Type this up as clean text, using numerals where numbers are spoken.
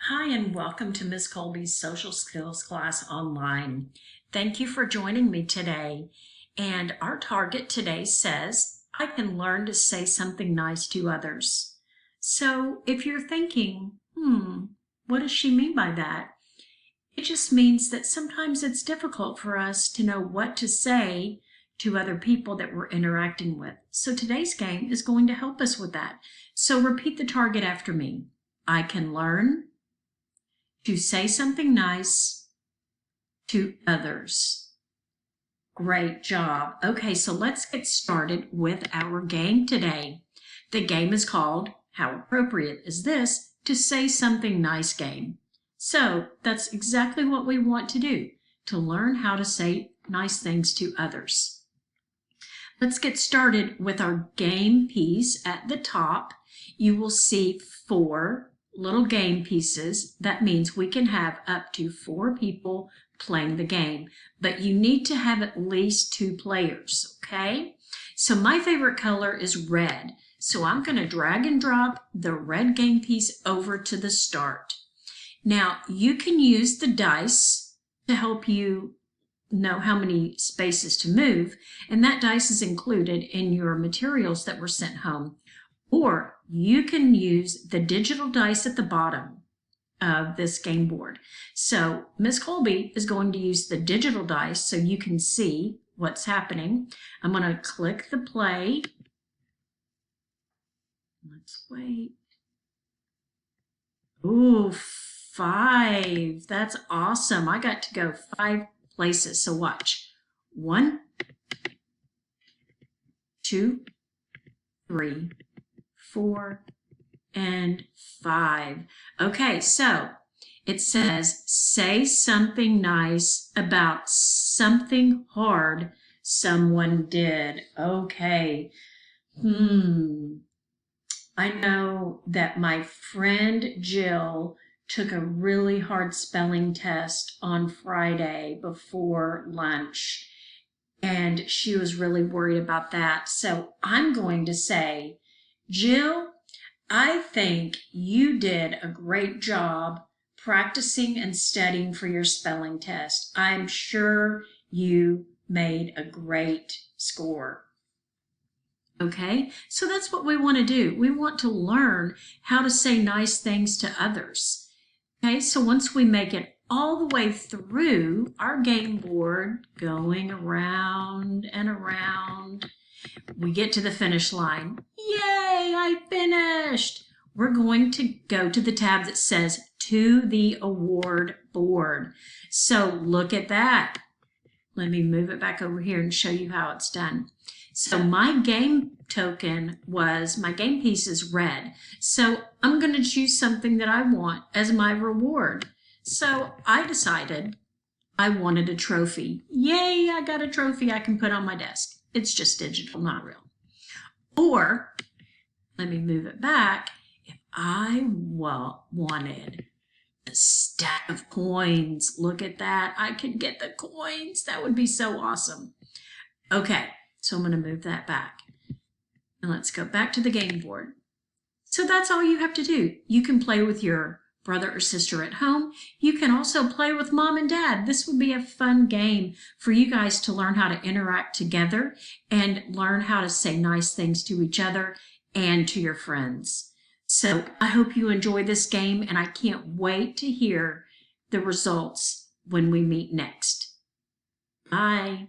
Hi, and welcome to Ms. Colby's Social Skills class online. Thank you for joining me today. And our target today says, I can learn to say something nice to others. So if you're thinking, what does she mean by that? It just means that sometimes it's difficult for us to know what to say to other people that we're interacting with. So today's game is going to help us with that. So repeat the target after me. I can learn to say something nice to others. Great job. Okay, so let's get started with our game today. The game is called How Appropriate Is This to Say Something Nice game. So that's exactly what we want to do, to learn how to say nice things to others. Let's get started with our game piece. At the top, you will see 4 little game pieces. That means we can have up to 4 people playing the game, but you need to have at least 2 players, okay? So my favorite color is red. So I'm going to drag and drop the red game piece over to the start. Now you can use the dice to help you know how many spaces to move, and that dice is included in your materials that were sent home. Or you can use the digital dice at the bottom of this game board. So Miss Colby is going to use the digital dice so you can see what's happening. I'm going to click the play. Let's wait. Ooh, 5. That's awesome. I got to go 5 places. So watch. 1, 2, 3, 4, and 5. Okay, so it says, say something nice about something hard someone did. Okay. I know that my friend Jill took a really hard spelling test on Friday before lunch, and she was really worried about that. So I'm going to say, Jill, I think you did a great job practicing and studying for your spelling test. I'm sure you made a great score. Okay, so that's what we want to do. We want to learn how to say nice things to others. Okay, so once we make it all the way through our game board, going around and around, we get to the finish line. Yay, I finished! We're going to go to the tab that says to the award board. So look at that. Let me move it back over here and show you how it's done. So my game token was, my game piece is red. So I'm going to choose something that I want as my reward. So I decided I wanted a trophy. Yay, I got a trophy I can put on my desk. It's just digital, not real. Or, let me move it back, if I wanted a stack of coins, look at that, I could get the coins. That would be so awesome. Okay, so I'm going to move that back. And let's go back to the game board. So that's all you have to do. You can play with your brother or sister at home. You can also play with mom and dad. This would be a fun game for you guys to learn how to interact together and learn how to say nice things to each other and to your friends. So I hope you enjoy this game, and I can't wait to hear the results when we meet next. Bye.